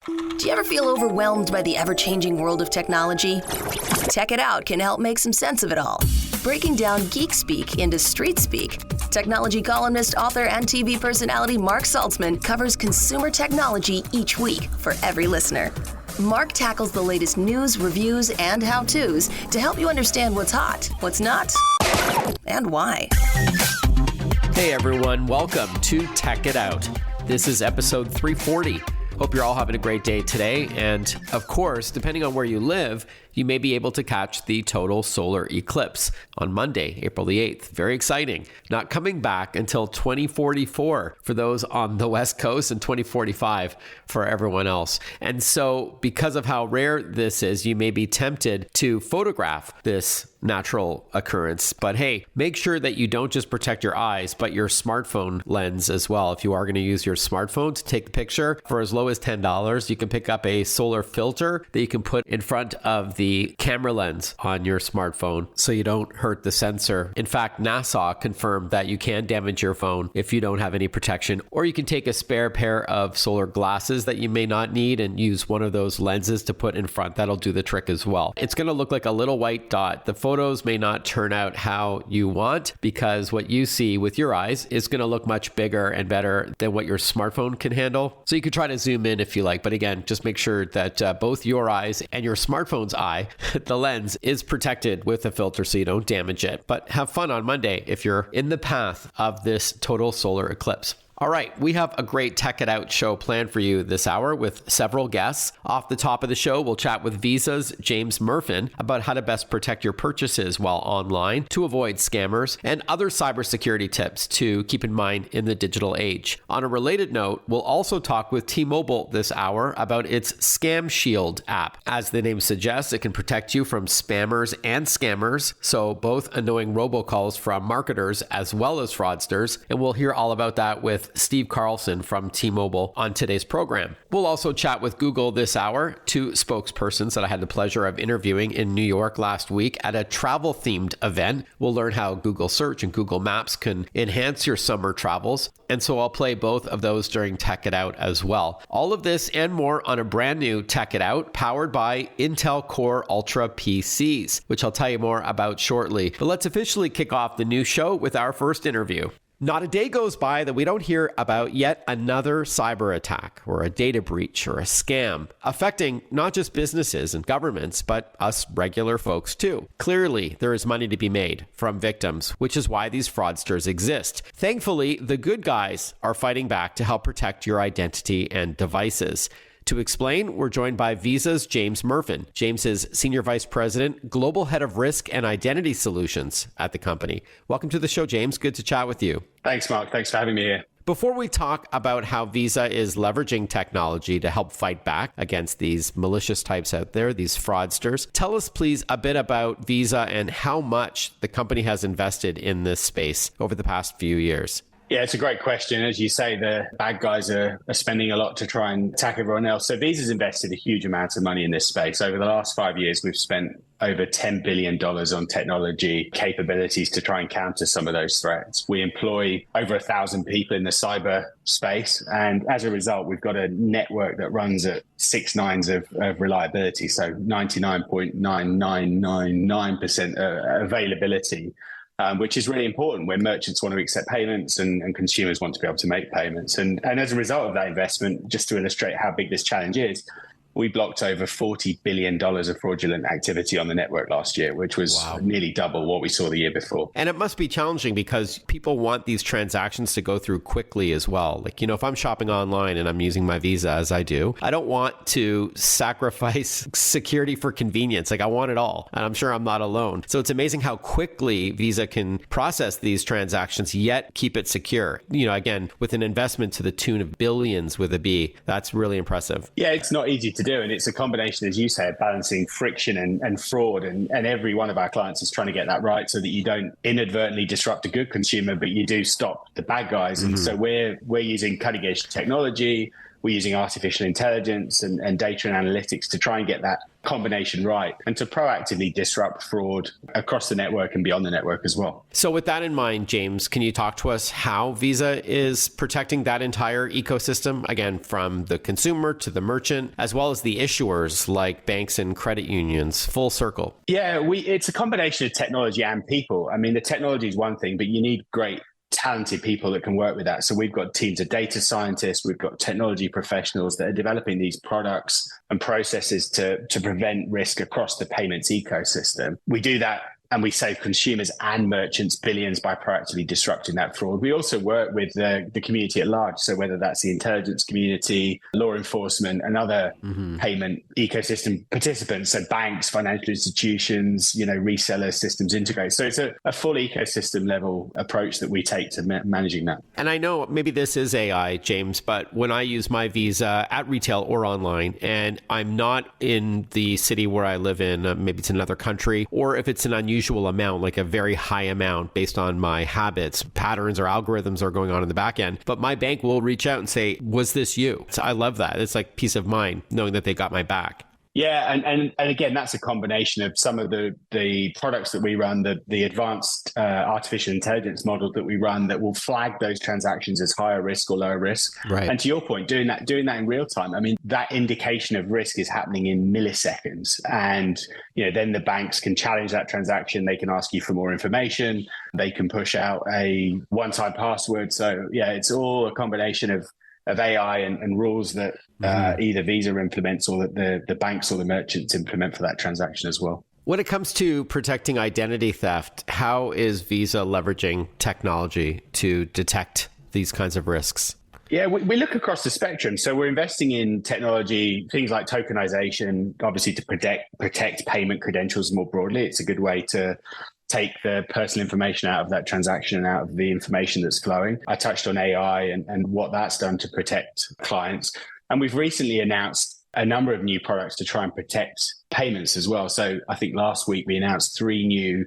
Do you ever feel overwhelmed by the ever-changing world of technology? Tech It Out can help make some sense of it all. Breaking down geek speak into street speak, technology columnist, author, and TV personality Mark Saltzman covers consumer technology each week for every listener. Mark tackles the latest news, reviews, and how-tos to help you understand what's hot, what's not, and why. Hey everyone, welcome to Tech It Out. This is episode 340. Hope you're all having a great day today. And of course, depending on where you live, you may be able to catch the total solar eclipse on Monday, April the 8th. Very exciting. Not coming back until 2044 for those on the West Coast and 2045 for everyone else. And so because of how rare this is, you may be tempted to photograph this natural occurrence. But hey, make sure that you don't just protect your eyes, but your smartphone lens as well. If you are going to use your smartphone to take the picture, for as low as $10, you can pick up a solar filter that you can put in front of the camera lens on your smartphone so you don't hurt the sensor. In fact, NASA confirmed that you can damage your phone if you don't have any protection, or you can take a spare pair of solar glasses that you may not need and use one of those lenses to put in front. That'll do the trick as well. It's going to look like a little white dot. The photos may not turn out how you want because what you see with your eyes is going to look much bigger and better than what your smartphone can handle. So you could try to zoom in if you like, but again, just make sure that both your eyes and your smartphone's eye, the lens, is protected with a filter so you don't damage it. But have fun on Monday if you're in the path of this total solar eclipse. All right, we have a great Tech It Out show planned for you this hour with several guests. Off the top of the show, we'll chat with Visa's James Mirfin about how to best protect your purchases while online to avoid scammers and other cybersecurity tips to keep in mind in the digital age. On a related note, we'll also talk with T-Mobile this hour about its Scam Shield app. As the name suggests, it can protect you from spammers and scammers, so both annoying robocalls from marketers as well as fraudsters, and we'll hear all about that with Steve Carlson from T-Mobile on today's program. We'll also chat with Google this hour, two spokespersons that I had the pleasure of interviewing in New York last week at a travel-themed event. We'll learn how Google Search and Google Maps can enhance your summer travels. And so I'll play both of those during Tech It Out as well. All of this and more on a brand new Tech It Out powered by Intel Core Ultra PCs, which I'll tell you more about shortly. But let's officially kick off the new show with our first interview. Not a day goes by that we don't hear about yet another cyber attack or a data breach or a scam affecting not just businesses and governments, but us regular folks too. Clearly, there is money to be made from victims, which is why these fraudsters exist. Thankfully, the good guys are fighting back to help protect your identity and devices. To explain, we're joined by Visa's James Mirfin. James is Senior Vice President, Global Head of Risk and Identity Solutions at the company. Welcome to the show, James. Good to chat with you. Thanks, Mark. Thanks for having me here. Before we talk about how Visa is leveraging technology to help fight back against these malicious types out there, these fraudsters, tell us please a bit about Visa and how much the company has invested in this space over the past few years. Yeah, it's a great question. As you say, the bad guys are spending a lot to try and attack everyone else. So Visa's invested a huge amount of money in this space. Over the last 5 years, we've spent over $10 billion on technology capabilities to try and counter some of those threats. We employ over 1,000 people in the cyber space. And as a result, we've got a network that runs at 6 nines of reliability. So 99.9999% availability. Which is really important when merchants want to accept payments and consumers want to be able to make payments. And as a result of that investment, just to illustrate how big this challenge is, we blocked over $40 billion of fraudulent activity on the network last year, which was nearly double what we saw the year before. And it must be challenging because people want these transactions to go through quickly as well. Like, you know, if I'm shopping online and I'm using my Visa as I do, I don't want to sacrifice security for convenience. Like, I want it all. And I'm sure I'm not alone. So it's amazing how quickly Visa can process these transactions, yet keep it secure. You know, again, with an investment to the tune of billions with a B, that's really impressive. Yeah, it's not easy to do. And it's a combination, as you said, balancing friction and fraud. And every one of our clients is trying to get that right so that you don't inadvertently disrupt a good consumer, but you do stop the bad guys. And so we're using cutting edge technology. We're using artificial intelligence and data and analytics to try and get that combination right and to proactively disrupt fraud across the network and beyond the network as well. So with that in mind, James, can you talk to us how Visa is protecting that entire ecosystem, again, from the consumer to the merchant, as well as the issuers like banks and credit unions, full circle? Yeah, it's a combination of technology and people. I mean, the technology is one thing, but you need great talented people that can work with that. So we've got teams of data scientists, we've got technology professionals that are developing these products and processes to prevent risk across the payments ecosystem. We do that and we save consumers and merchants billions by proactively disrupting that fraud. We also work with the community at large. So whether that's the intelligence community, law enforcement, and other payment ecosystem participants, so banks, financial institutions, resellers, systems integrators. So it's a full ecosystem level approach that we take to managing that. And I know maybe this is AI, James, but when I use my Visa at retail or online, and I'm not in the city where I live in, maybe it's another country, or if it's an unusual amount, like a very high amount based on my habits, patterns, or algorithms are going on in the back end. But my bank will reach out and say, was this you? So I love that. It's like peace of mind knowing that they got my back. Yeah, and again, that's a combination of some of the products that we run, the advanced artificial intelligence model that we run that will flag those transactions as higher risk or lower risk. Right. And to your point, doing that in real time, I mean, that indication of risk is happening in milliseconds. And then the banks can challenge that transaction. They can ask you for more information. They can push out a one-time password. So yeah, it's all a combination of AI and rules that either Visa implements or that the banks or the merchants implement for that transaction as well. When it comes to protecting identity theft, how is Visa leveraging technology to detect these kinds of risks? Yeah, we look across the spectrum. So we're investing in technology, things like tokenization, obviously to protect payment credentials more broadly. It's a good way to take the personal information out of that transaction and out of the information that's flowing. I touched on AI and what that's done to protect clients. And we've recently announced a number of new products to try and protect payments as well. So I think last week we announced 3 new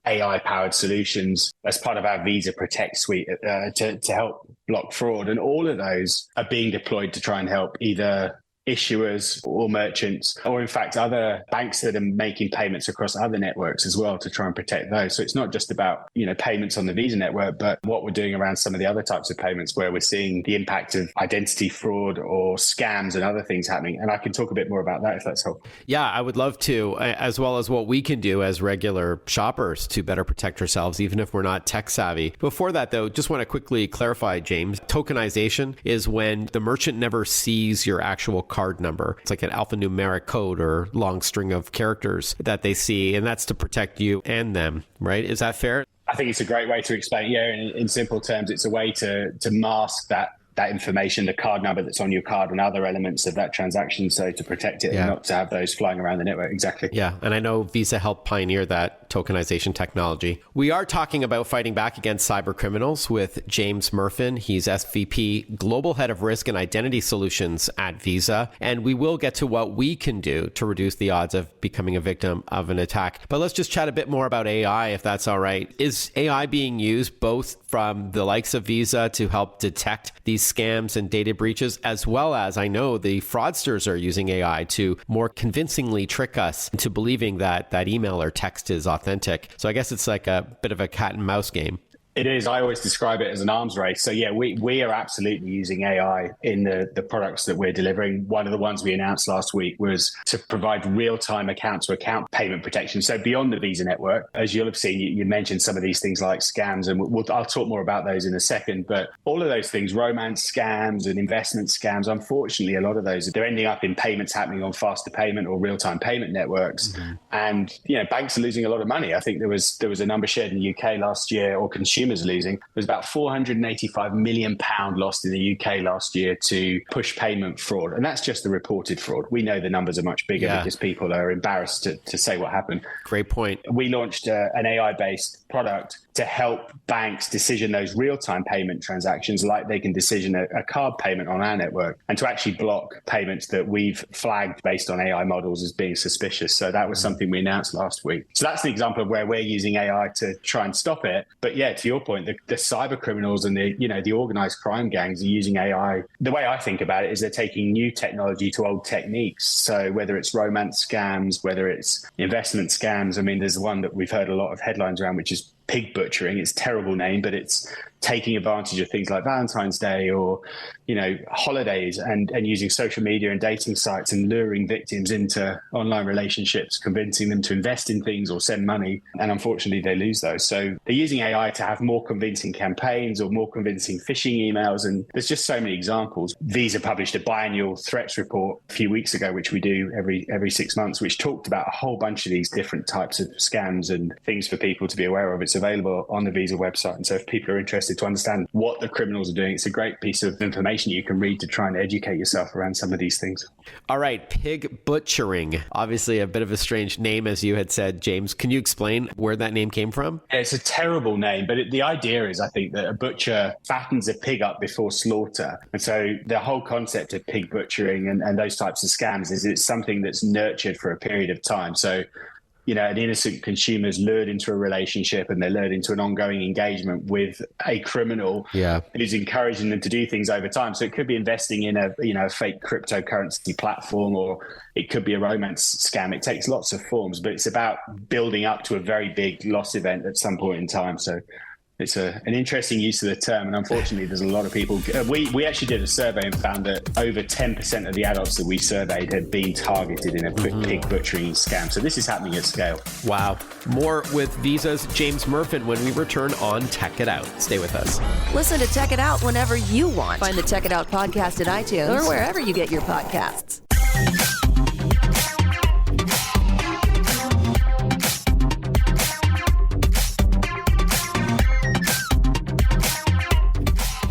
AI-powered solutions as part of our Visa Protect suite to help block fraud. And all of those are being deployed to try and help either issuers or merchants, or in fact other banks that are making payments across other networks as well to try and protect those. So it's not just about payments on the Visa network, but what we're doing around some of the other types of payments where we're seeing the impact of identity fraud or scams and other things happening. And I can talk a bit more about that if that's helpful. Yeah, I would love to, as well as what we can do as regular shoppers to better protect ourselves, even if we're not tech savvy. Before that, though, just want to quickly clarify, James, tokenization is when the merchant never sees your actual card number. It's like an alphanumeric code or long string of characters that they see, and that's to protect you and them, right? Is that fair? I think it's a great way to explain. Yeah, in simple terms, it's a way to mask that information, the card number that's on your card and other elements of that transaction, so to protect it and not to have those flying around the network. Exactly. Yeah, and I know Visa helped pioneer that tokenization technology. We are talking about fighting back against cyber criminals with James Mirfin. He's SVP, Global Head of Risk and Identity Solutions at Visa, and we will get to what we can do to reduce the odds of becoming a victim of an attack. But let's just chat a bit more about AI, if that's all right. Is AI being used both from the likes of Visa to help detect these scams and data breaches, as well as I know the fraudsters are using AI to more convincingly trick us into believing that that email or text is authentic? So I guess it's like a bit of a cat and mouse game. It is. I always describe it as an arms race. So yeah, we are absolutely using AI in the products that we're delivering. One of the ones we announced last week was to provide real-time account-to-account payment protection. So beyond the Visa network, as you'll have seen, you mentioned some of these things like scams, and I'll talk more about those in a second. But all of those things, romance scams and investment scams, unfortunately, a lot of those, they're ending up in payments happening on faster payment or real-time payment networks. Mm-hmm. And banks are losing a lot of money. I think there was a number shared in the UK last year, or consumers losing. There's about £485 million lost in the UK last year to push payment fraud. And that's just the reported fraud. We know the numbers are much bigger because people are embarrassed to say what happened. Great point. We launched an AI-based product to help banks decision those real-time payment transactions like they can decision a card payment on our network, and to actually block payments that we've flagged based on AI models as being suspicious. So that was something we announced last week. So that's an example of where we're using AI to try and stop it. But yeah, to your your point, the cyber criminals and the organized crime gangs are using AI. The way I think about it is they're taking new technology to old techniques. So whether it's romance scams, whether it's investment scams, I mean, there's one that we've heard a lot of headlines around, which is pig butchering. It's a terrible name, but it's taking advantage of things like Valentine's Day or, holidays and using social media and dating sites and luring victims into online relationships, convincing them to invest in things or send money. And unfortunately, they lose those. So they're using AI to have more convincing campaigns or more convincing phishing emails. And there's just so many examples. Visa published a biannual threats report a few weeks ago, which we do every 6 months, which talked about a whole bunch of these different types of scams and things for people to be aware of. It's available on the Visa website. And so if people are interested to understand what the criminals are doing, it's a great piece of information you can read to try and educate yourself around some of these things. All right, pig butchering. Obviously a bit of a strange name, as you had said, James. Can you explain where that name came from? It's a terrible name, but the idea is, I think, that a butcher fattens a pig up before slaughter. And so the whole concept of pig butchering and those types of scams is it's something that's nurtured for a period of time. So an innocent consumer is lured into a relationship and they're lured into an ongoing engagement with a criminal who's encouraging them to do things over time. So it could be investing in a fake cryptocurrency platform, or it could be a romance scam. It takes lots of forms, but it's about building up to a very big loss event at some point in time. So it's an interesting use of the term, and unfortunately, there's a lot of people. We actually did a survey and found that over 10% of the adults that we surveyed had been targeted in a pig butchering scam. So this is happening at scale. Wow. More with Visa's James Mirfin when we return on Tech It Out. Stay with us. Listen to Tech It Out whenever you want. Find the Tech It Out podcast at iTunes or wherever you get your podcasts.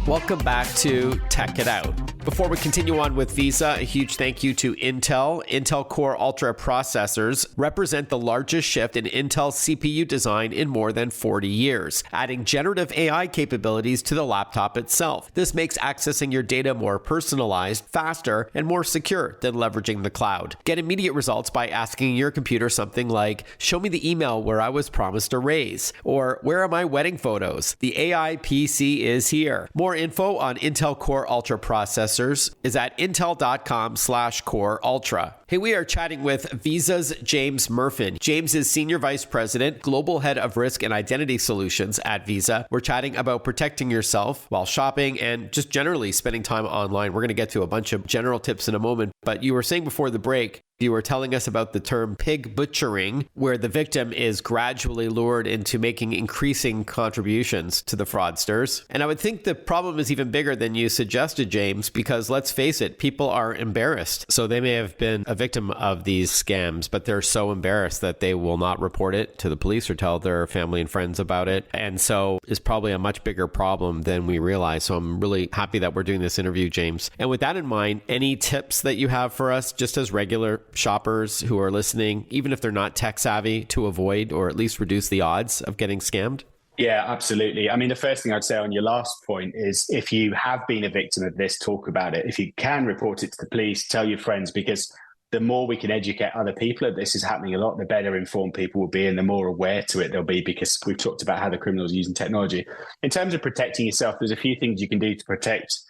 Welcome back to Tech It Out. Before we continue on with Visa, a huge thank you to Intel. Intel Core Ultra processors represent the largest shift in Intel CPU design in more than 40 years, adding generative AI capabilities to the laptop itself. This makes accessing your data more personalized, faster, and more secure than leveraging the cloud. Get immediate results by asking your computer something like, show me the email where I was promised a raise, or where are my wedding photos? The AI PC is here. More info on Intel Core Ultra processors is at intel.com/Core Ultra. Hey, we are chatting with Visa's James Mirfin. James is Senior Vice President, Global Head of Risk and Identity Solutions at Visa. We're chatting about protecting yourself while shopping and just generally spending time online. We're going to get to a bunch of general tips in a moment, but you were saying before the break, you were telling us about the term pig butchering, where the victim is gradually lured into making increasing contributions to the fraudsters. And I would think the problem is even bigger than you suggested, James, because let's face it, people are embarrassed. So they may have been a victim of these scams, but they're so embarrassed that they will not report it to the police or tell their family and friends about it. And so it's probably a much bigger problem than we realize. So I'm really happy that we're doing this interview, James. And with that in mind, any tips that you have for us, just as regular shoppers who are listening, even if they're not tech savvy, to avoid or at least reduce the odds of getting scammed? Yeah, absolutely. I mean, the first thing I'd say on your last point is if you have been a victim of this, talk about it. If you can, report it to the police, tell your friends, because the more we can educate other people that this is happening a lot, the better informed people will be and the more aware to it they'll be, because we've talked about how the criminals are using technology. In terms of protecting yourself, there's a few things you can do to protect,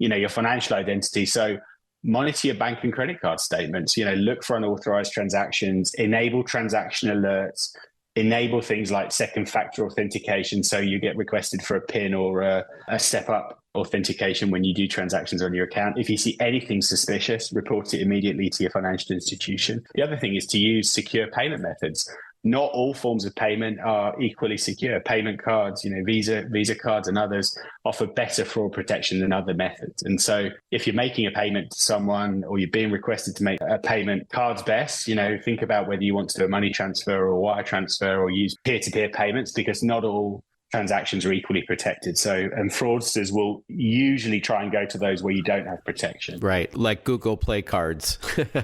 your financial identity. So monitor your bank and credit card statements, look for unauthorized transactions, enable transaction alerts, enable things like second factor authentication. So you get requested for a PIN or a step up authentication when you do transactions on your account. If you see anything suspicious, report it immediately to your financial institution. The other thing is to use secure payment methods. Not all forms of payment are equally secure. Payment cards, Visa cards and others offer better fraud protection than other methods. And so if you're making a payment to someone or you're being requested to make a payment, cards best, think about whether you want to do a money transfer or a wire transfer or use peer-to-peer payments, because not all transactions are equally protected. So, and fraudsters will usually try and go to those where you don't have protection. Right. Like Google Play cards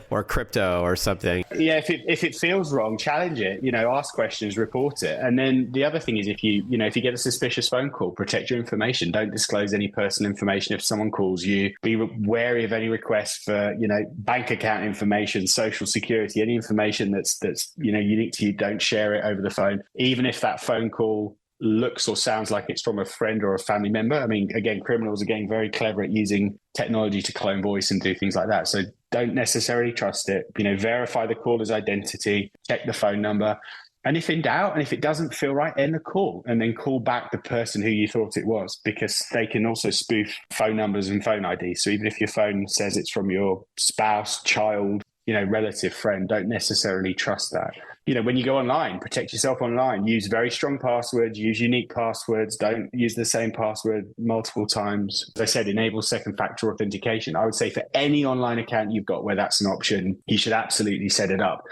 or crypto or something. Yeah. If it feels wrong, challenge it, ask questions, report it. And then the other thing is if you get a suspicious phone call, protect your information. Don't disclose any personal information. If someone calls you, be wary of any requests for, bank account information, social security, any information that's unique to you. Don't share it over the phone. Even if that phone call looks or sounds like it's from a friend or a family member. I mean, again, criminals are getting very clever at using technology to clone voice and do things like that. So don't necessarily trust it. Verify the caller's identity, check the phone number. And if in doubt, and if it doesn't feel right, end the call and then call back the person who you thought it was, because they can also spoof phone numbers and phone IDs. So even if your phone says it's from your spouse, child, relative, friend, don't necessarily trust that. When you go online, protect yourself online. Use very strong passwords, use unique passwords. Don't use the same password multiple times. As I said, enable second factor authentication. I would say for any online account you've got where that's an option, you should absolutely set it up.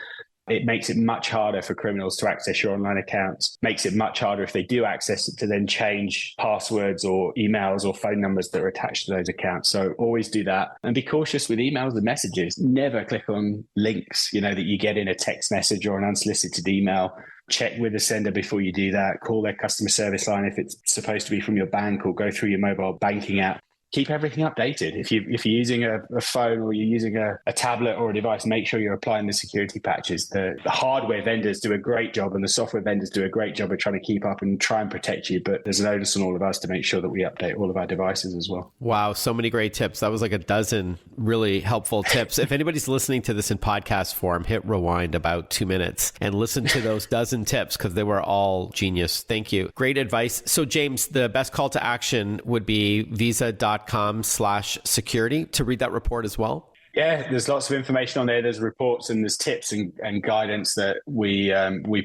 It makes it much harder for criminals to access your online accounts. Makes it much harder if they do access it to then change passwords or emails or phone numbers that are attached to those accounts. So always do that. And be cautious with emails and messages. Never click on links, that you get in a text message or an unsolicited email. Check with the sender before you do that. Call their customer service line if it's supposed to be from your bank, or go through your mobile banking app. Keep everything updated. If you're using a phone or you're using a tablet or a device, make sure you're applying the security patches. The hardware vendors do a great job, and the software vendors do a great job of trying to keep up and try and protect you. But there's an onus on all of us to make sure that we update all of our devices as well. Wow, so many great tips. That was like a dozen really helpful tips. If anybody's listening to this in podcast form, hit rewind about 2 minutes and listen to those dozen tips, because they were all genius. Thank you. Great advice. So James, the best call to action would be visa.com/security to read that report as well. Yeah, there's lots of information on there. There's reports and there's tips and guidance that we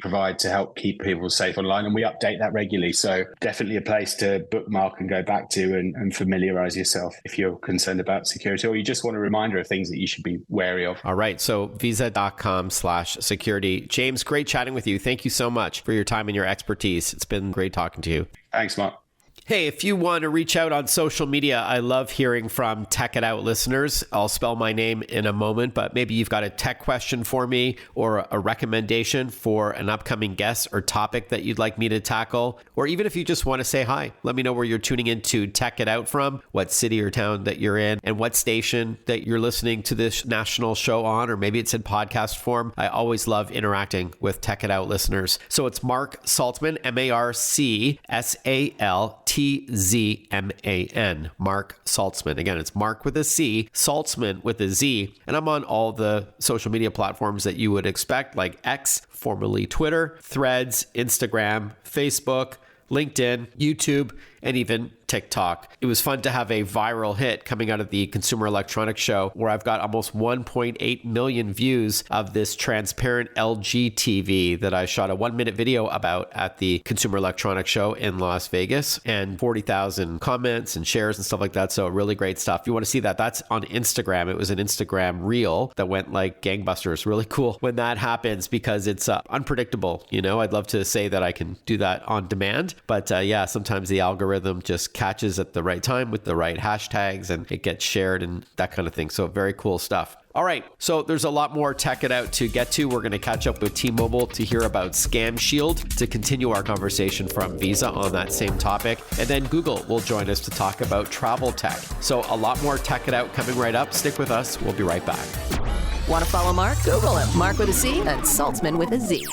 provide to help keep people safe online, and we update that regularly. So definitely a place to bookmark and go back to and familiarize yourself if you're concerned about security, or you just want a reminder of things that you should be wary of. All right. So visa.com/security. James, great chatting with you. Thank you so much for your time and your expertise. It's been great talking to you. Thanks, Mark. Hey, if you want to reach out on social media, I love hearing from Tech It Out listeners. I'll spell my name in a moment, but maybe you've got a tech question for me or a recommendation for an upcoming guest or topic that you'd like me to tackle. Or even if you just want to say hi, let me know where you're tuning into Tech It Out from, what city or town that you're in, and what station that you're listening to this national show on, or maybe it's in podcast form. I always love interacting with Tech It Out listeners. So it's Mark Saltzman, MarkSaltzman. Mark Saltzman. Again, it's Mark with a C, Saltzman with a Z. And I'm on all the social media platforms that you would expect, like X, formerly Twitter, Threads, Instagram, Facebook, LinkedIn, YouTube, and even TikTok. It was fun to have a viral hit coming out of the Consumer Electronics Show, where I've got almost 1.8 million views of this transparent LG TV that I shot a 1-minute video about at the Consumer Electronics Show in Las Vegas, and 40,000 comments and shares and stuff like that. So really great stuff. If you want to see that, that's on Instagram. It was an Instagram reel that went like gangbusters. Really cool when that happens, because it's unpredictable. I'd love to say that I can do that on demand, but sometimes the algorithm just catches at the right time with the right hashtags, and it gets shared and that kind of thing. So very cool stuff. All right, so there's a lot more Tech It Out to get to. We're going to catch up with T-Mobile to hear about Scam Shield, to continue our conversation from Visa on that same topic. And then Google will join us to talk about travel tech. So a lot more Tech It Out coming right up. Stick with us. We'll be right back. Want to follow Mark? Google him. Mark with a C and Saltzman with a Z.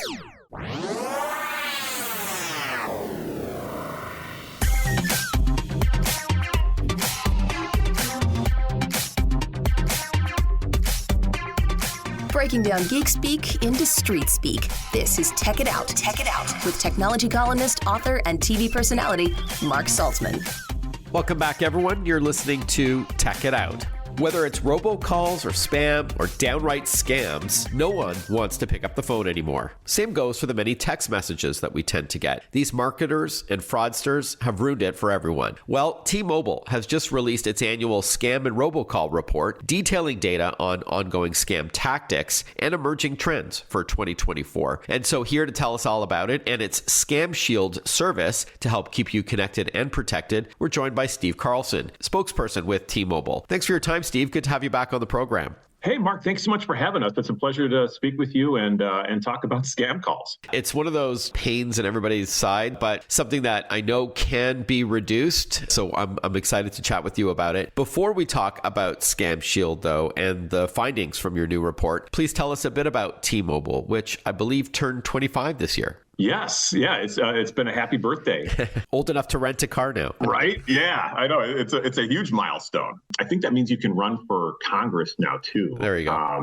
Breaking down geek speak into street speak. This is Tech It Out. Tech It Out with technology columnist, author, and TV personality Mark Saltzman. Welcome back, everyone. You're listening to Tech It Out. Whether it's robocalls or spam or downright scams, no one wants to pick up the phone anymore. Same goes for the many text messages that we tend to get. These marketers and fraudsters have ruined it for everyone. Well, T-Mobile has just released its annual Scam and Robocall report, detailing data on ongoing scam tactics and emerging trends for 2024. And so here to tell us all about it and its Scam Shield service to help keep you connected and protected, we're joined by Steve Carlson, spokesperson with T-Mobile. Thanks for your time, Steve. Good to have you back on the program. Hey, Mark, thanks so much for having us. It's a pleasure to speak with you and talk about scam calls. It's one of those pains in everybody's side, but something that I know can be reduced. So I'm excited to chat with you about it. Before we talk about Scam Shield, though, and the findings from your new report, please tell us a bit about T-Mobile, which I believe turned 25 this year. Yes. Yeah. It's been a happy birthday. Old enough to rent a car now. Right? Yeah, I know. It's a huge milestone. I think that means you can run for Congress now too. There you go.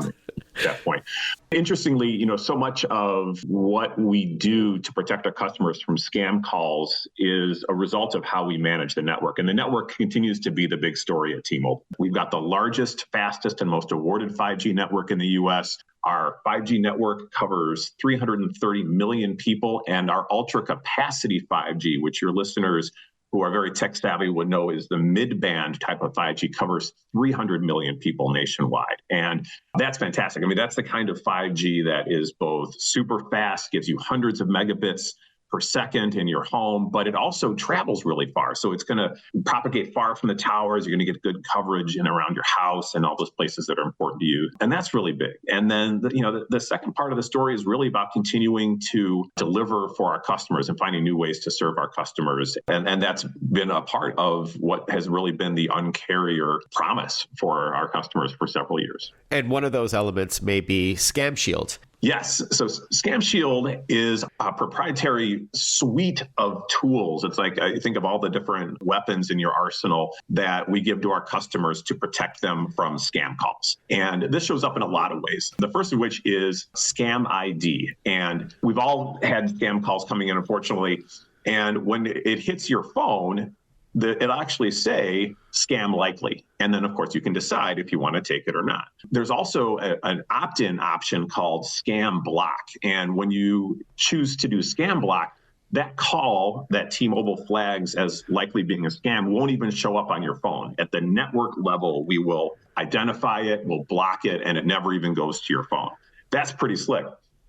At that point. Interestingly, so much of what we do to protect our customers from scam calls is a result of how we manage the network. And the network continues to be the big story at T-Mobile. We've got the largest, fastest, and most awarded 5G network in the U.S. Our 5G network covers 330 million people, and our ultra capacity 5G, which your listeners who are very tech savvy would know is the mid-band type of 5G, covers 300 million people nationwide. And that's fantastic. I mean, that's the kind of 5G that is both super fast, gives you hundreds of megabits per second in your home, but it also travels really far. So it's going to propagate far from the towers. You're going to get good coverage in around your house and all those places that are important to you. And that's really big. And then, the second part of the story is really about continuing to deliver for our customers and finding new ways to serve our customers. And that's been a part of what has really been the Un-carrier promise for our customers for several years. And one of those elements may be Scam Shield. Yes. So Scam Shield is a proprietary suite of tools. It's like, I think of all the different weapons in your arsenal that we give to our customers to protect them from scam calls. And this shows up in a lot of ways. The first of which is Scam ID. And we've all had scam calls coming in, unfortunately. And when it hits your phone, it'll actually say scam likely. And then, of course, you can decide if you want to take it or not. There's also an opt-in option called scam block. And when you choose to do scam block, that call that T-Mobile flags as likely being a scam won't even show up on your phone. At the network level, we will identify it, we'll block it, and it never even goes to your phone. That's pretty slick.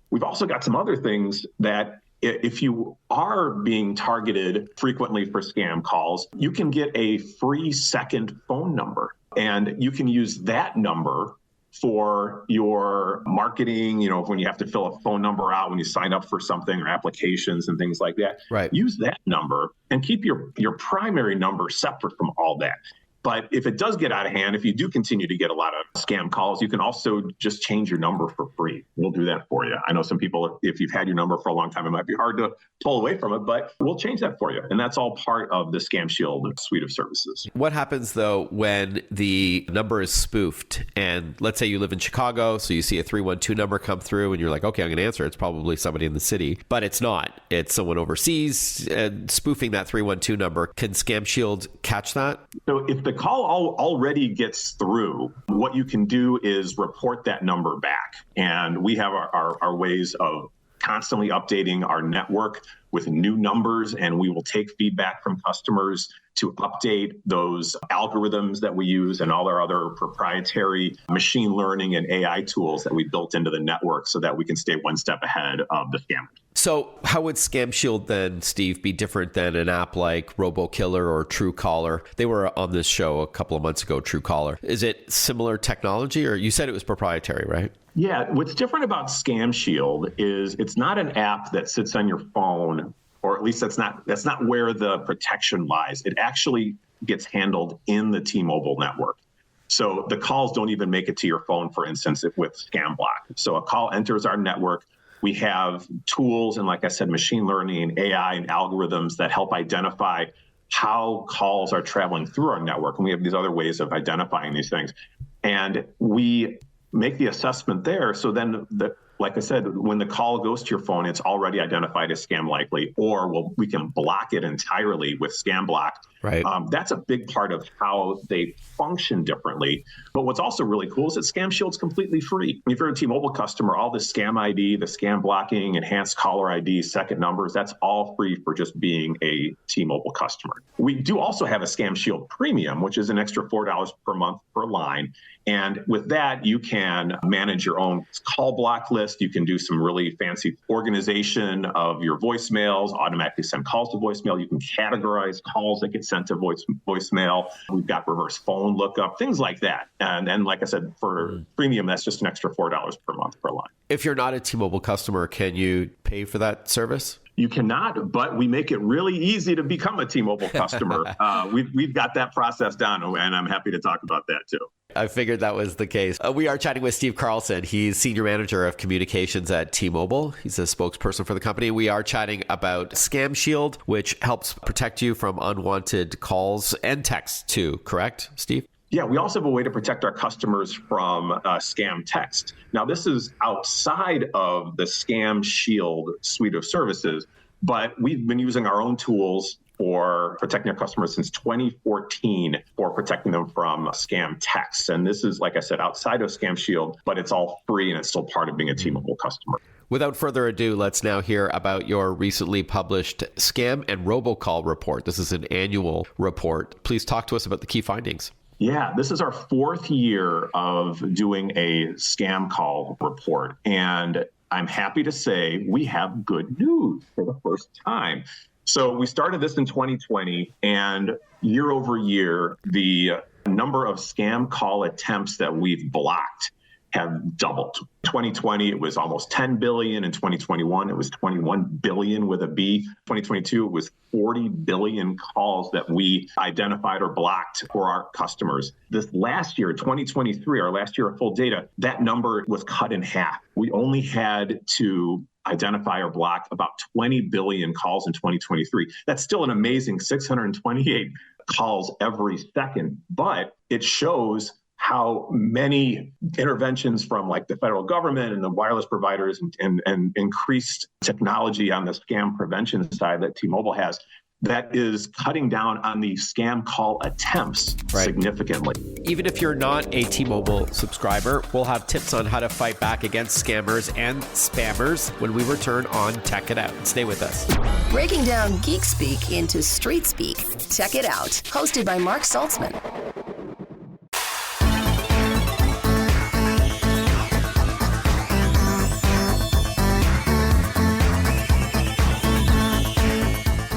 We've also got some other things that if you are being targeted frequently for scam calls, you can get a free second phone number, and you can use that number for your marketing, when you have to fill a phone number out when you sign up for something or applications and things like that. Right. Use that number and keep your primary number separate from all that. But if it does get out of hand, if you do continue to get a lot of scam calls, you can also just change your number for free. We'll do that for you. I know some people, if you've had your number for a long time, it might be hard to pull away from it, but we'll change that for you. And that's all part of the Scam Shield suite of services. What happens, though, when the number is spoofed? And let's say you live in Chicago, so you see a 312 number come through, and you're like, okay, I'm going to answer. It's probably somebody in the city. But it's not. It's someone overseas spoofing that 312 number. Can Scam Shield catch that? So if the call already gets through, what you can do is report that number back. And we have our ways of constantly updating our network with new numbers, and we will take feedback from customers to update those algorithms that we use and all our other proprietary machine learning and AI tools that we built into the network so that we can stay one step ahead of the scammers. So how would Scam Shield then, Steve, be different than an app like RoboKiller or Truecaller? They were on this show a couple of months ago, Truecaller. Is it similar technology, or you said it was proprietary, right? Yeah, what's different about Scam Shield is it's not an app that sits on your phone, or at least that's not where the protection lies. It actually gets handled in the T-Mobile network. So the calls don't even make it to your phone, for instance, with Scam Block. So a call enters our network. We have tools and, like I said, machine learning and AI and algorithms that help identify how calls are traveling through our network. And we have these other ways of identifying these things. And we make the assessment there. So then, like I said, when the call goes to your phone, it's already identified as scam likely, or we can block it entirely with Scam Block. Right. That's a big part of how they function differently. But what's also really cool is that Scam Shield's completely free. If you're a T-Mobile customer, all the Scam ID, the Scam Blocking, enhanced caller ID, second numbers, that's all free for just being a T-Mobile customer. We do also have a Scam Shield Premium, which is an extra $4 per month per line. And with that, you can manage your own call block list. You can do some really fancy organization of your voicemails, automatically send calls to voicemail. You can categorize calls that get sent to voicemail. We've got reverse phone lookup, things like that. And like I said, for premium, that's just an extra $4 per month per line. If you're not a T-Mobile customer, can you pay for that service? You cannot, but we make it really easy to become a T-Mobile customer. We've got that process down, and I'm happy to talk about that too. I figured that was the case. We are chatting with Steve Carlson. He's Senior Manager of Communications at T-Mobile. He's a spokesperson for the company. We are chatting about Scam Shield, which helps protect you from unwanted calls and texts too, correct, Steve? Yeah, we also have a way to protect our customers from scam text. Now, this is outside of the Scam Shield suite of services, but we've been using our own tools for protecting our customers since 2014 for protecting them from scam texts. And this is, like I said, outside of Scam Shield, but it's all free and it's still part of being a T-Mobile customer. Without further ado, let's now hear about your recently published Scam and Robocall report. This is an annual report. Please talk to us about the key findings. Yeah, this is our fourth year of doing a scam call report. And I'm happy to say we have good news for the first time. So we started this in 2020, and year over year, the number of scam call attempts that we've blocked have doubled. 2020, it was almost 10 billion. In 2021, it was 21 billion with a B. 2022, it was 40 billion calls that we identified or blocked for our customers. This last year, 2023, our last year of full data, that number was cut in half. We only had to identify or block about 20 billion calls in 2023. That's still an amazing 628 calls every second, but it shows how many interventions from like the federal government and the wireless providers and increased technology on the scam prevention side that T-Mobile has, that is cutting down on the scam call attempts significantly. Even if you're not a T-Mobile subscriber, we'll have tips on how to fight back against scammers and spammers when we return on Tech It Out. Stay with us. Breaking down geek speak into street speak. Tech It Out, hosted by Mark Saltzman.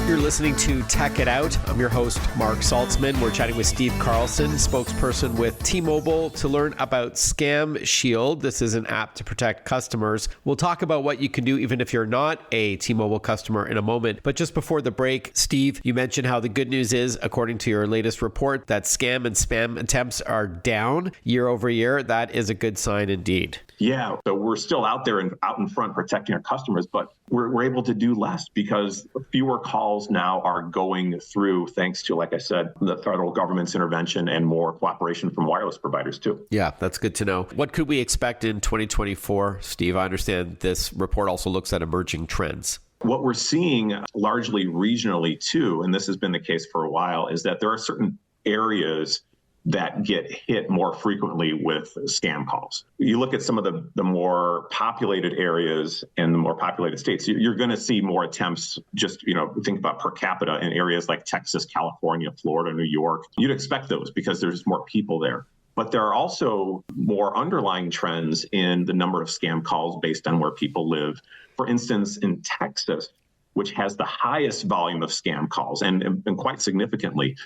You're listening to Tech It Out. I'm your host, Mark Saltzman. We're chatting with Steve Carlson, spokesperson with T-Mobile, to learn about Scam Shield. This is an app to protect customers. We'll talk about what you can do even if you're not a T-Mobile customer in a moment. But just before the break, Steve, you mentioned how the good news is, according to your latest report, that scam and spam attempts are down year over year. That is a good sign indeed. Yeah, so we're still out there and out in front protecting our customers, but we're able to do less because fewer calls now are going through thanks to, like I said, the federal government's intervention and more cooperation from wireless providers too. Yeah, that's good to know. What could we expect in 2024, Steve? I understand this report also looks at emerging trends. What we're seeing largely regionally too, and this has been the case for a while, is that there are certain areas that get hit more frequently with scam calls. You look at some of the more populated areas and the more populated states, you're going to see more attempts. Just, think about per capita in areas like Texas, California, Florida, New York. You'd expect those because there's more people there. But there are also more underlying trends in the number of scam calls based on where people live. For instance, in Texas, which has the highest volume of scam calls and quite significantly,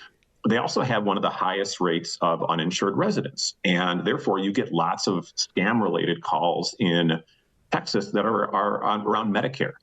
they also have one of the highest rates of uninsured residents. And therefore, you get lots of scam-related calls in Texas that are around Medicare.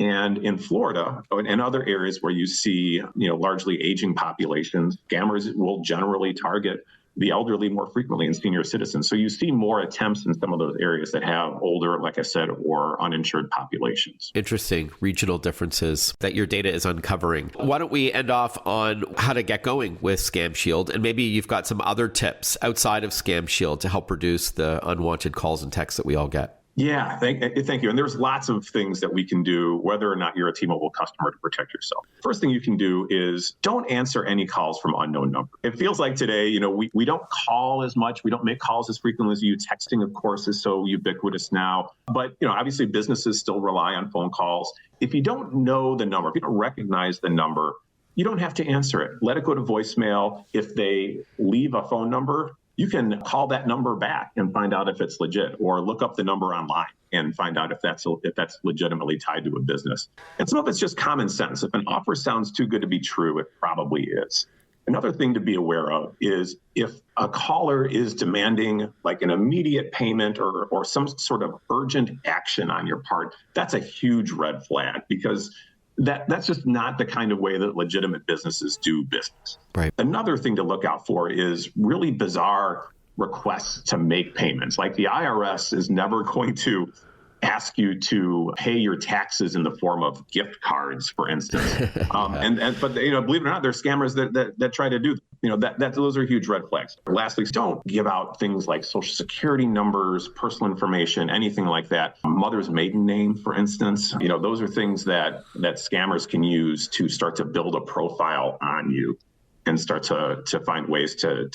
And in Florida and other areas where you see, largely aging populations, scammers will generally target the elderly more frequently and senior citizens. So you see more attempts in some of those areas that have older, like I said, or uninsured populations. Interesting regional differences that your data is uncovering. Why don't we end off on how to get going with Scam Shield? And maybe you've got some other tips outside of Scam Shield to help reduce the unwanted calls and texts that we all get. Yeah, thank you. And there's lots of things that we can do, whether or not you're a T-Mobile customer, to protect yourself. First thing you can do is don't answer any calls from unknown numbers. It feels like today, we don't call as much. We don't make calls as frequently as you. Texting, of course, is so ubiquitous now. But, obviously businesses still rely on phone calls. If you don't know the number, if you don't recognize the number, you don't have to answer it. Let it go to voicemail. If they leave a phone number, you can call that number back and find out if it's legit, or look up the number online and find out if that's legitimately tied to a business. And some of it's just common sense. If an offer sounds too good to be true, it probably is. Another thing to be aware of is if a caller is demanding like an immediate payment or some sort of urgent action on your part, that's a huge red flag, because that's just not the kind of way that legitimate businesses do business. Right. Another thing to look out for is really bizarre requests to make payments. Like the IRS is never going to ask you to pay your taxes in the form of gift cards, for instance. But believe it or not, there's scammers that try to do that. Those are huge red flags. Lastly, don't give out things like social security numbers, personal information, anything like that. Mother's maiden name, for instance. Those are things that scammers can use to start to build a profile on you and start to find ways to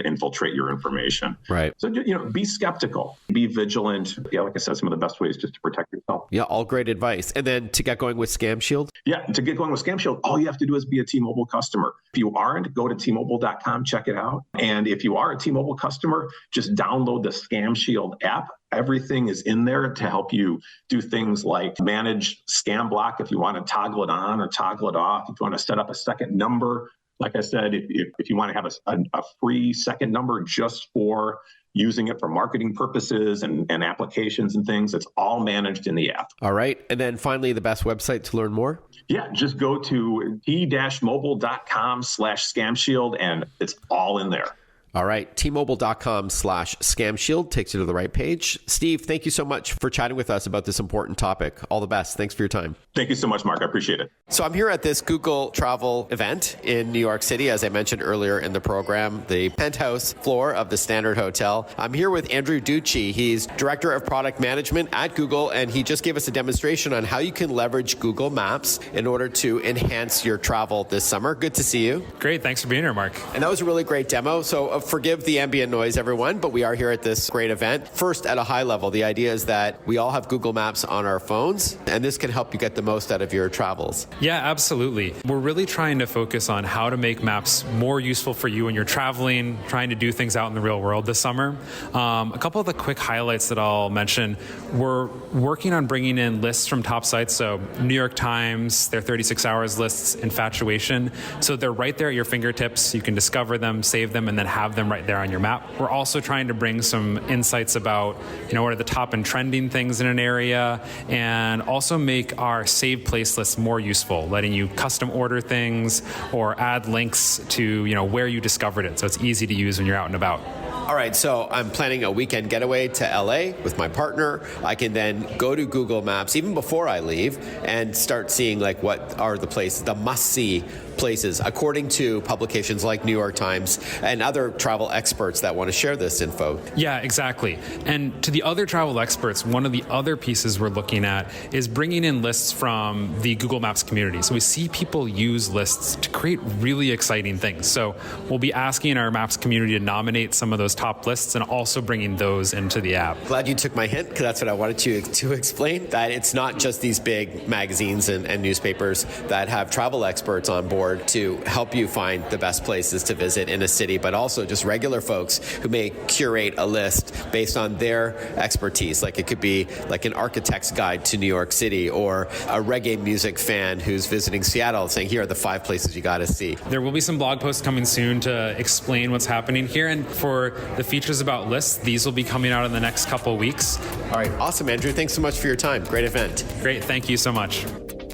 infiltrate your information. Right. So, be skeptical, be vigilant. Yeah, like I said, some of the best ways just to protect yourself. Yeah, all great advice. And then to get going with Scam Shield? Yeah, to get going with Scam Shield, all you have to do is be a T-Mobile customer. If you aren't, go to T-Mobile.com, check it out. And if you are a T-Mobile customer, just download the Scam Shield app. Everything is in there to help you do things like manage scam block if you want to toggle it on or toggle it off. If you want to set up a second number, like I said, if you want to have a free second number just for using it for marketing purposes and applications and things, it's all managed in the app. All right. And then finally, the best website to learn more? Yeah, just go to t-mobile.com/scamshield and it's all in there. All right. T-Mobile.com/scamshield takes you to the right page. Steve, thank you so much for chatting with us about this important topic. All the best. Thanks for your time. Thank you so much, Mark. I appreciate it. So I'm here at this Google travel event in New York City, as I mentioned earlier in the program, the penthouse floor of the Standard Hotel. I'm here with Andrew Ducci. He's Director of Product Management at Google, and he just gave us a demonstration on how you can leverage Google Maps in order to enhance your travel this summer. Good to see you. Great. Thanks for being here, Mark. And that was a really great demo. So forgive the ambient noise, everyone, but we are here at this great event. First, at a high level, the idea is that we all have Google Maps on our phones, and this can help you get the most out of your travels. Yeah, absolutely. We're really trying to focus on how to make maps more useful for you when you're traveling, trying to do things out in the real world this summer. A couple of the quick highlights that I'll mention, we're working on bringing in lists from top sites. So New York Times, their 36 hours lists, Infatuation. So they're right there at your fingertips. You can discover them, save them, and then have them right there on your map. We're also trying to bring some insights about, what are the top and trending things in an area, and also make our saved place lists more useful, letting you custom order things or add links to, where you discovered it. So it's easy to use when you're out and about. All right, so I'm planning a weekend getaway to LA with my partner. I can then go to Google Maps even before I leave and start seeing what are the places, the must-see places, according to publications like New York Times and other travel experts that want to share this info. Yeah, exactly. And to the other travel experts, one of the other pieces we're looking at is bringing in lists from the Google Maps community. So we see people use lists to create really exciting things. So we'll be asking our Maps community to nominate some of those top lists and also bringing those into the app. Glad you took my hint, because that's what I wanted you to explain, that it's not just these big magazines and newspapers that have travel experts on board to help you find the best places to visit in a city, but also just regular folks who may curate a list based on their expertise. Like it could be like an architect's guide to New York City, or a reggae music fan who's visiting Seattle saying, here are the 5 places you got to see. There will be some blog posts coming soon to explain what's happening here. And for the features about lists, these will be coming out in the next couple weeks. All right. Awesome, Andrew. Thanks so much for your time. Great event. Great. Thank you so much.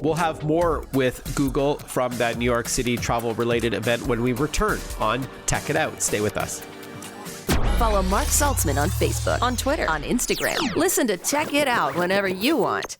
We'll have more with Google from that New York City travel-related event when we return on Tech It Out. Stay with us. Follow Mark Saltzman on Facebook, on Twitter, on Instagram. Listen to Tech It Out whenever you want.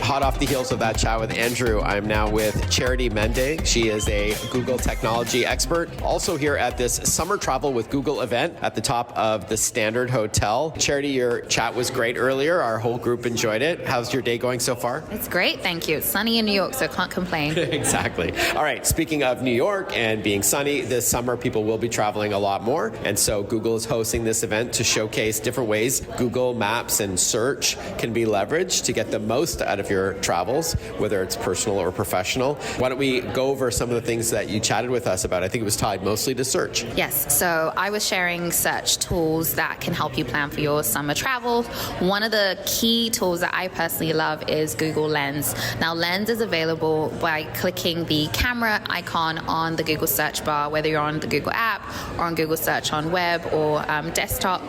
Hot off the heels of that chat with Andrew, I'm now with Charity Mende. She is a Google technology expert. Also here at this Summer Travel with Google event at the top of the Standard Hotel. Charity, your chat was great earlier. Our whole group enjoyed it. How's your day going so far? It's great, thank you. It's sunny in New York, so I can't complain. Exactly. All right, speaking of New York and being sunny, this summer people will be traveling a lot more. And so Google is hosting this event to showcase different ways Google Maps and search can be leveraged to get the most out out of your travels, whether it's personal or professional. Why don't we go over some of the things that you chatted with us about? I think it was tied mostly to search. Yes, so I was sharing search tools that can help you plan for your summer travel. One of the key tools that I personally love is Google Lens. Now, Lens is available by clicking the camera icon on the Google search bar, whether you're on the Google app or on Google search on web or desktop.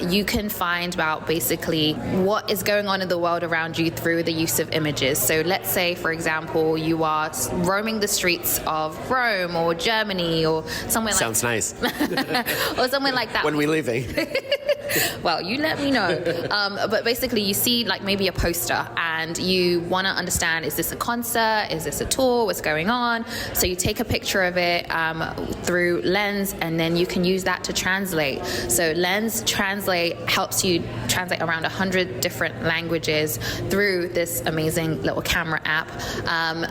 You can find about basically what is going on in the world around you through the use of images. So let's say, for example, you are roaming the streets of Rome or Germany or somewhere Sounds nice. or somewhere like that. When we leaving? Well, you let me know. But basically, you see like maybe a poster and you want to understand, is this a concert? Is this a tour? What's going on? So you take a picture of it through Lens, and then you can use that to translate. So Lens Translate helps you translate around 100 different languages through this amazing little camera app.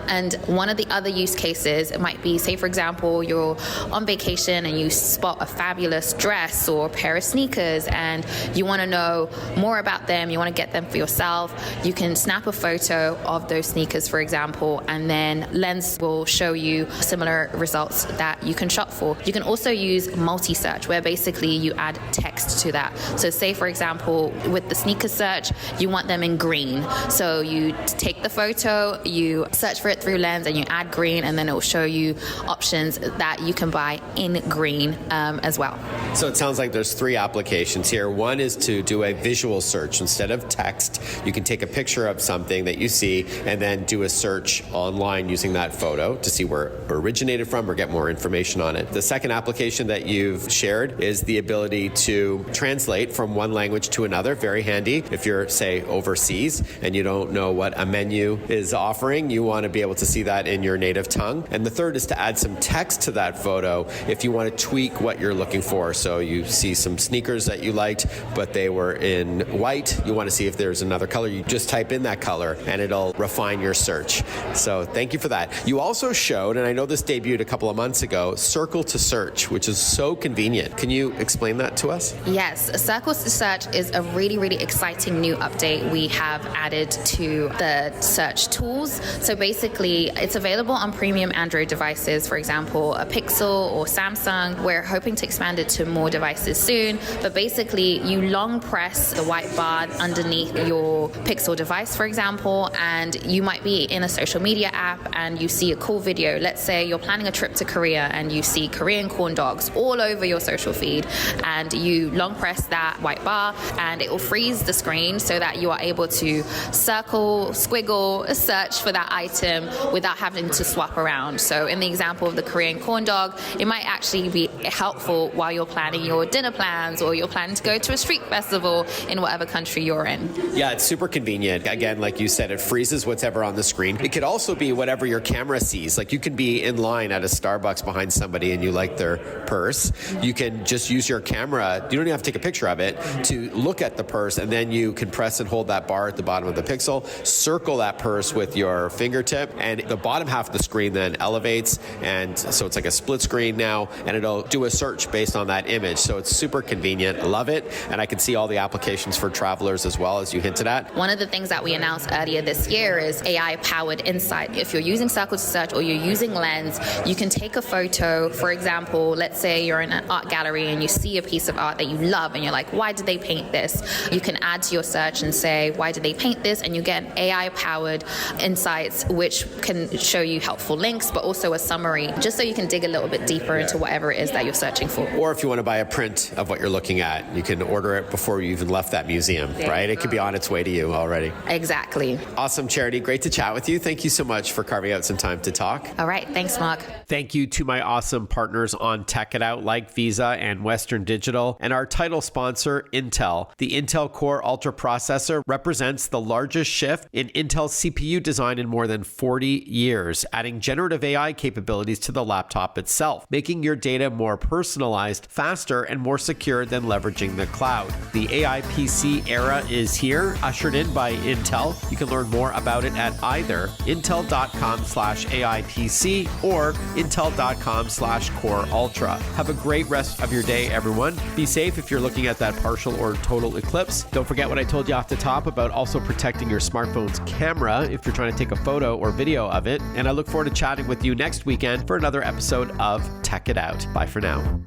And one of the other use cases, it might be, say, for example, you're on vacation and you spot a fabulous dress or a pair of sneakers and you want to know more about them, you want to get them for yourself. You can snap a photo of those sneakers, for example, and then Lens will show you similar results that you can shop for. You can also use multi-search, where basically you add text to that. So say, for example, with the sneaker search, you want them in green. So you take the photo, you search for it through Lens, and you add green, and then it will show you options that you can buy in green as well. So it sounds like there's three applications here. One is to do a visual search. Instead of text, you can take a picture of something that you see and then do a search online using that photo to see where it originated from or get more information on it. The second application that you've shared is the ability to translate from one language to another. Very handy if you're, say, overseas and you don't know what a menu is offering. You want to be able to see that in your native tongue. And the third is to add some text to that photo if you want to tweak what you're looking for. So you see some sneakers that you liked, but they were in white. You want to see if there's another color. You just type in that color and it'll refine your search. So thank you for that. You also showed, and I know this debuted a couple of months ago, Circle to Search, which is so convenient. Can you explain that to us? Yes, Circle to Search is a really, really exciting new update we have added to the search tools. So basically, it's available on premium Android devices, for example, a Pixel or Samsung. We're hoping to expand it to more devices soon. But basically, you long press the white bar underneath your Pixel device, for example, and you might be in a social media app and you see a cool video. Let's say you're planning a trip to Korea and you see Korean corn dogs all over your social feed, and you long press that white bar and it will freeze the screen so that you are able to circle, squiggle, search for that item without having to swap around. So in the example of the Korean corn dog, it might actually be helpful while you're planning your dinner plans or you're planning to go to a street festival in whatever country you're in. Yeah, it's super convenient. Again, like you said, it freezes whatever on the screen. It could also be whatever your camera sees. Like you can be in line at a Starbucks behind somebody and you like their purse. You can just use your camera. You don't even have to take a picture of it to look at the purse, and then you can press and hold that bar at the bottom of the Pixel, circle that purse with your fingertip, and the bottom half of the screen then elevates, and so it's like a split screen now, and it'll do a search based on that image. So it's super convenient. I love it, and I can see all the applications for travelers as well, as you hinted at. One of the things that we announced earlier this year is AI-powered insight. If you're using Circle to Search or you're using Lens, you can take a photo. For example, let's say you're in an art gallery and you see a piece of art that you love and you're like, why did they paint this? You can add to your search and say, why did they paint this? And you get AI-powered insights, which can show you helpful links, but also a summary, just so you can dig a little bit deeper into whatever it is that you're searching for. Or if you want to buy a print of what you're looking at, you can order it before you even left that museum, right? It could be on its way to you already. Exactly. Awesome, Charity. Great to chat with you. Thank you so much for carving out some time to talk. All right. Thanks, Mark. Thank you to my awesome partners on Tech It Out, like Visa and Western Digital, and our title sponsor, Intel. The Intel Core Ultra processor represents the largest shift in Intel's CPU design in more than 40 years, adding generative AI capabilities to the laptop itself, making your data more personalized, faster, and more secure than leveraging the cloud. The AI PC era is here, ushered in by Intel. You can learn more about it at either intel.com/AIPC or intel.com/Core Ultra. Have a great rest of your day, everyone. Be safe if you're looking at that partial or total eclipse. Don't forget what I told you off the top about also protecting your your smartphone's camera if you're trying to take a photo or video of it. And I look forward to chatting with you next weekend for another episode of Tech It Out. Bye for now.